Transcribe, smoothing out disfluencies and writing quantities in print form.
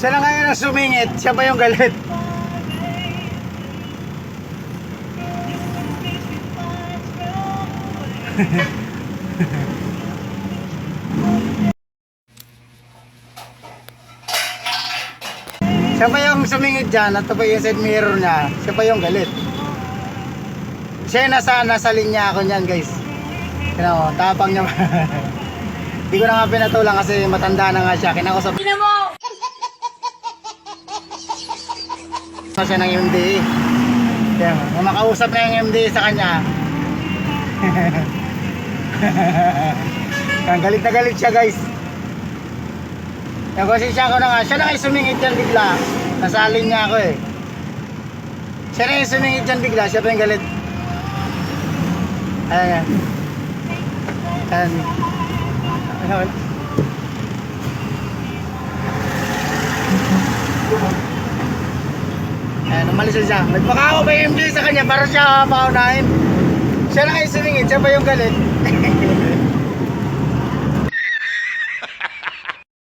Siya na ngayon ang sumingit, siya pa yung galit. Siya pa yung sumingit dyan, at ito pa yung side mirror niya, siya pa yung galit. Siya yung nasa linya ako niyan guys. Kaya tapang niya. Hindi ko na nga pinatulang kasi matanda na nga siya. Kinakusap na siya ng MD. Kaya makausap na yung MD sa kanya. Galit na galit siya guys. Nagkonsensya ko na nga. Siya na kayo sumingit dyan bigla. Nasalin niya ako eh. Siya na yung sumingit dyan bigla. Siya pa yung galit. Ayan. Ayan. Ayan. Ayan, umalis siya. Nagpakao pa yung MJ sa kanya para siya paunahin. Siya na kayo sumingit. Siya pa yung galit.